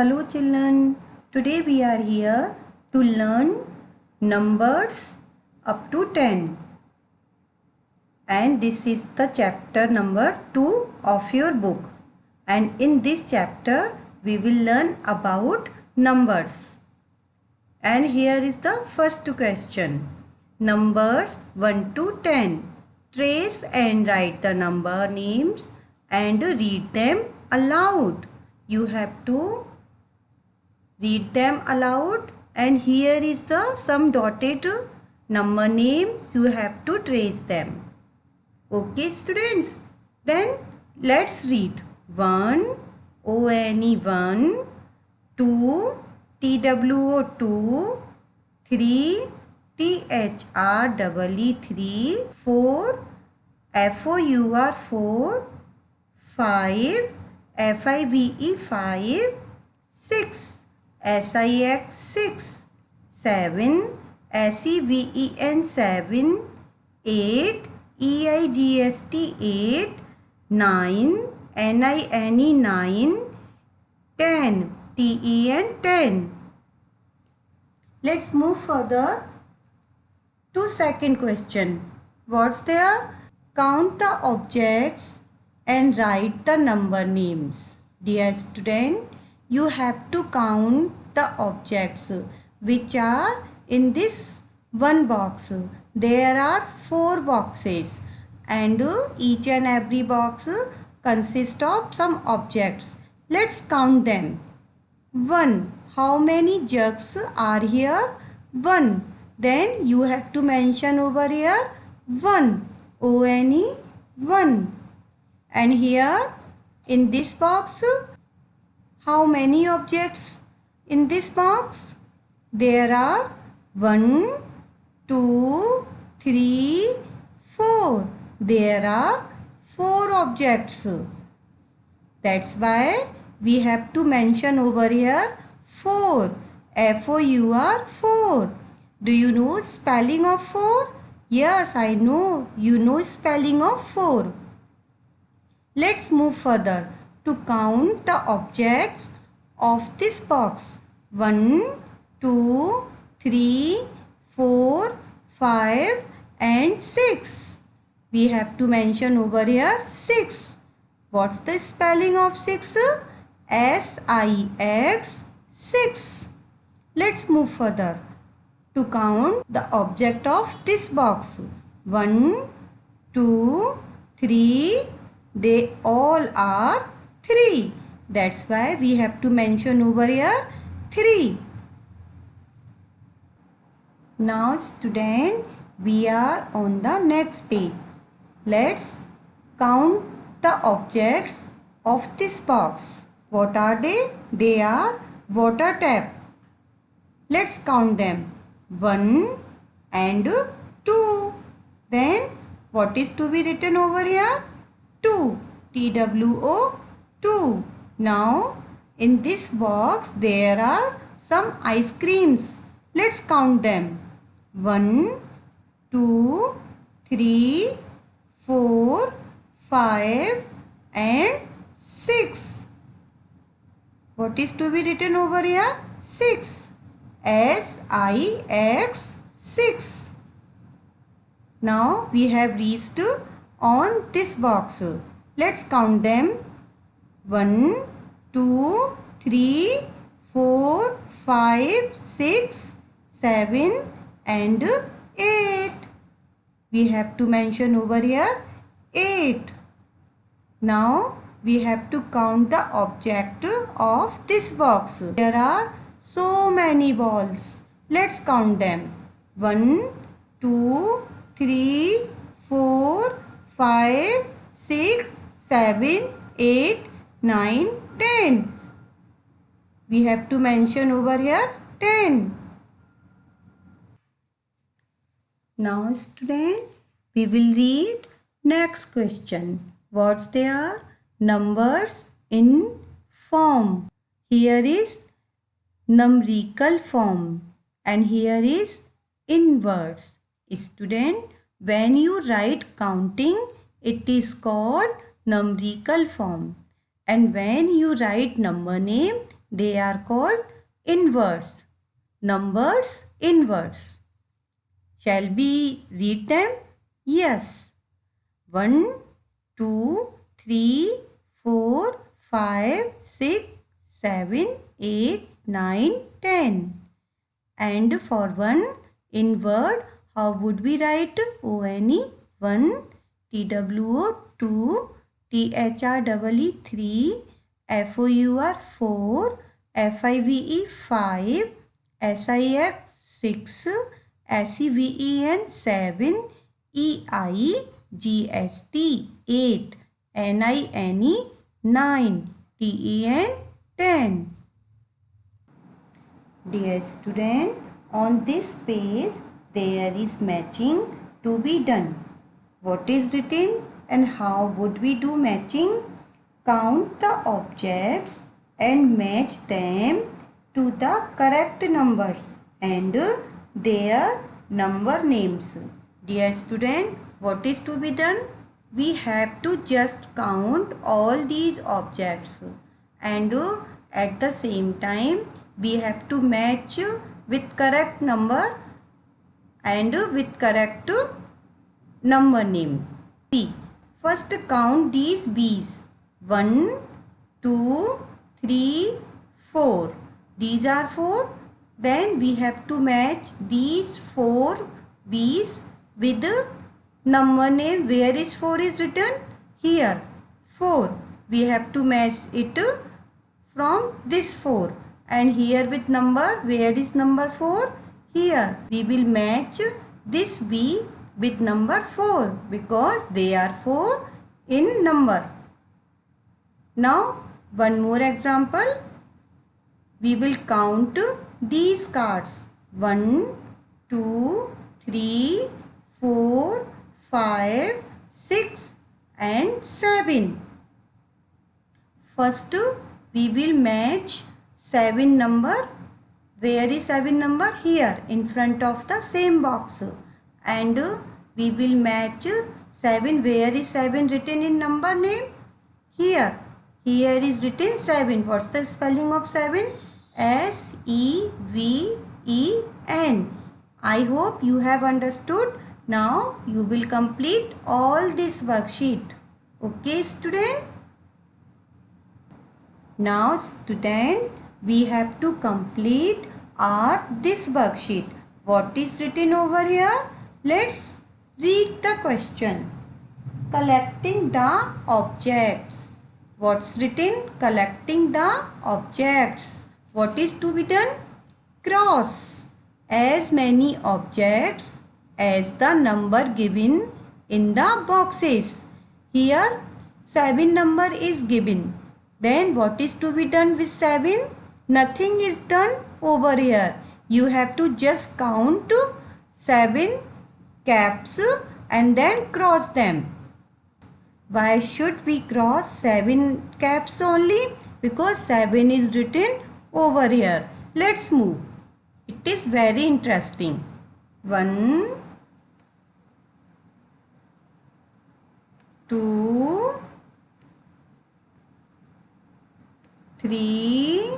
Hello children, today we are here to learn numbers up to 10 and this is the chapter number 2 of your book, and in this chapter we will learn about numbers. And here is the first question. Numbers 1 to 10. Trace and write the number names and read them aloud. You have to read them aloud, and here is the some dotted number names. You have to trace them. Okay students, then let's read. 1 ONE 1, 2 TWO 2, 3 THREE 3, 4 FOUR 4, 5 FIVE 5, 6 SIX 6, 7 SEVEN 7, 8 EIGST 8, 9 NINE 9, 10 TEN 10. Let's move further to second question. What's there? Count the objects and write the number names. Dear student, you have to count the objects which are in this one box. There are 4 boxes and each and every box consists of some objects. Let's count them. 1. How many jugs are here? 1. Then you have to mention over here 1. ONE 1. And here in this box, how many objects in this box? There are 1, 2, 3, 4. There are 4 objects. That's why we have to mention over here 4. FOUR 4. Do you know spelling of 4? Yes, I know. You know spelling of 4. Let's move further to count the objects of this box. 1, 2, 3, 4, 5 and 6. We have to mention over here 6. What's the spelling of 6? SIX 6. Let's move further to count the object of this box. 1, 2, 3. They all are 3. That's why we have to mention over here 3. Now student, we are on the next page. Let's count the objects of this box. What are they? They are water tap. Let's count them. 1 and 2. Then what is to be written over here? 2. TWO 2. Now in this box there are some ice creams. Let's count them. 1, 2, 3, 4, 5 and 6. What is to be written over here? 6. SIX 6. Now we have reached on this box. Let's count them. 1, 2, 3, 4, 5, 6, 7 and 8. We have to mention over here 8. Now we have to count the object of this box. There are so many balls. Let's count them. 1, 2, 3, 4, 5, 6, 7, 8, 9, 10. We have to mention over here 10. Now student, we will read next question. What's there? Numbers in form. Here is numerical form and here is in words. Student, when you write counting, it is called numerical form, and when you write number name, They are called inverse. Numbers inverse. Shall we read them? Yes. 1, 2, 3, 4, 5, 6, 7, 8, 9, 10. And for 1 inward, how would we write? ONE 1, TWO 2, THREE 3, FOUR 4, FIVE 5, SIX 6, SEVEN 7, EIGST 8, NINE 9, TEN 10. Dear student, on this page there is matching to be done. What is written and how would we do matching? Count the objects and match them to the correct numbers and their number names. Dear student, what is to be done? We have to just count all these objects and at the same time we have to match with correct number and with correct number name. See, first count these bees. 1, 2, 3, 4. These are 4. Then we have to match these 4 bees with number name. Where is 4 is written? Here. 4. We have to match it from this 4. And here with number, where is number 4? Here. We will match this bee with number 4 because they are 4 in number. Now, one more example. We will count these cards. 1, 2, 3, 4, 5, 6 and 7. First, we will match 7 number. Where is 7 number? Here in front of the same box. And we will match 7. Where is 7 written in number name? Here. Here is written 7. What's the spelling of 7? SEVEN. I hope you have understood. Now you will complete all this worksheet. Okay, student? Now student, we have to complete this worksheet. What is written over here? Let's read the question. Collecting the objects. What's written? Collecting the objects. What is to be done? Cross as many objects as the number given in the boxes. Here 7 number is given. Then what is to be done with 7? Nothing is done over here. You have to just count 7 caps and then cross them. Why should we cross 7 caps only? Because 7 is written over here. Let's move. It is very interesting. 1, 2, 3,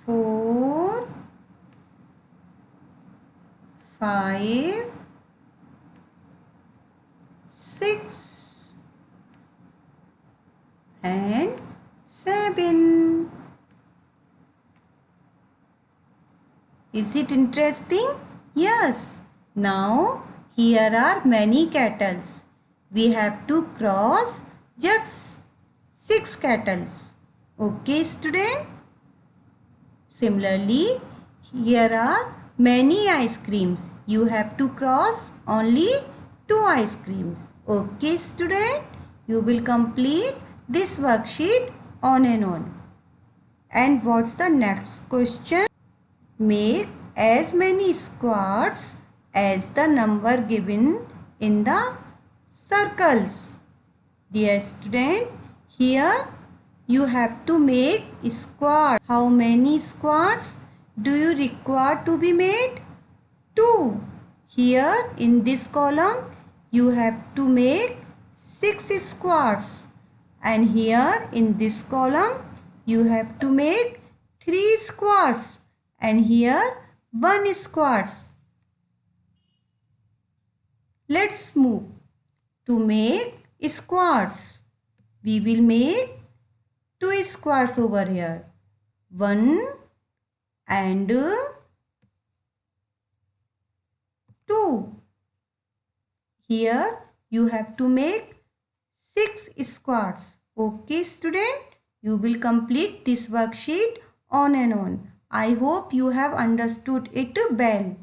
4, 5, 6 and 7. Is it interesting? Yes. Now here are many kettles. We have to cross just 6 kettles. Okay, student? Similarly, here are many ice creams. You have to cross only 2 ice creams. Okay, student? You will complete this worksheet on and on. And what's the next question? Make as many squares as the number given in the circles. Dear student, here you have to make squares. How many squares do you require to be made? 2. Here in this column you have to make 6 squares. And here in this column you have to make 3 squares and here 1 squares. Let's move to make squares. We will make 2 squares over here. 1 and 2. Here you have to make 6 squares. Okay student, you will complete this worksheet on and on. I hope you have understood it well.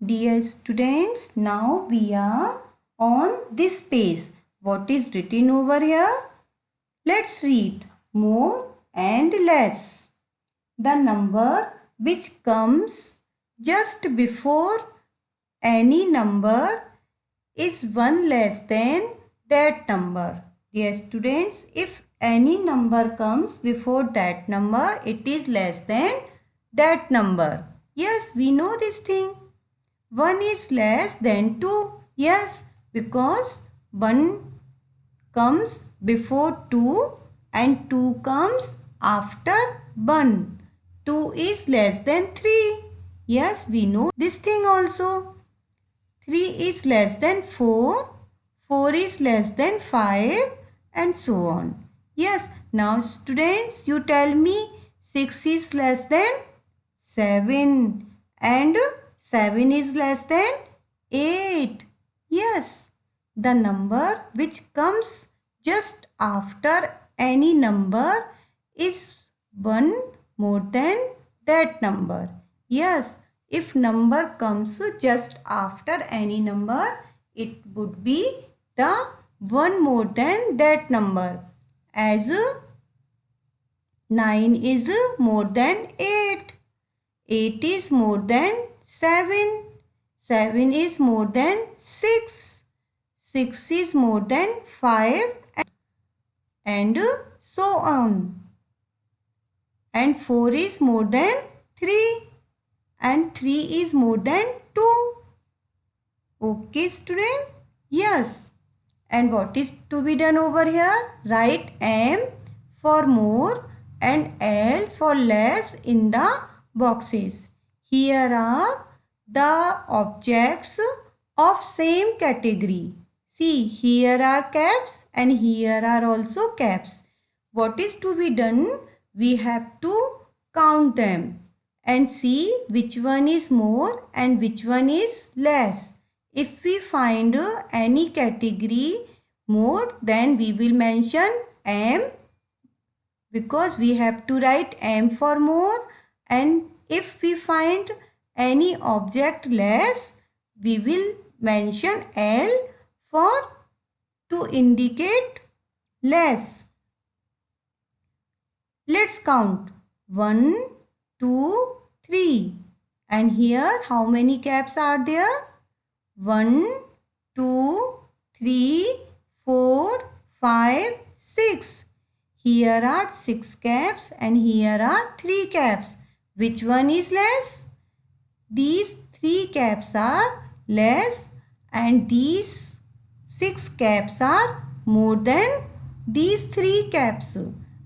Dear students, now we are on this page. What is written over here? Let's read. More and less. The number which comes just before any number is 1 less than that number. Dear students, if any number comes before that number, it is less than that number. Yes, we know this thing. 1 is less than 2. Yes, because 1 comes before 2 and 2 comes after 1. 2 is less than 3. Yes, we know this thing also. 3 is less than 4. 4 is less than 5 and so on. Yes, now students, you tell me 6 is less than 7 and 7 is less than 8. Yes, the number which comes just after any number is 1 more than that number. Yes, if number comes just after any number, it would be the 1 more than that number. As 9 is more than 8. 8 is more than 7. 7 is more than 6. 6 is more than 5 and so on. And 4 is more than 3 and 3 is more than 2. Okay student? Yes. And what is to be done over here? Write M for more and L for less in the boxes. Here are the objects of same category. See, here are caps and here are also caps. What is to be done? We have to count them and see which one is more and which one is less. If we find any category more, then we will mention M because we have to write M for more, and if we find any object less, we will mention L for to indicate less. Let's count 1, 2, 3. And here how many caps are there? 1, 2, 3, 4, 5, 6. Here are 6 caps and here are 3 caps. Which one is less? These 3 caps are less and these 6 caps are more than these 3 caps.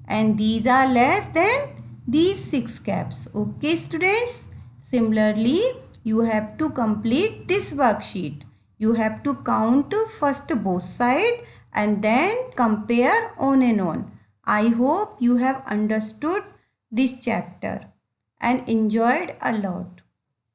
And these are less than these 6 caps. Okay students? Similarly, you have to complete this worksheet. You have to count first both sides and then compare on and on. I hope you have understood this chapter and enjoyed a lot.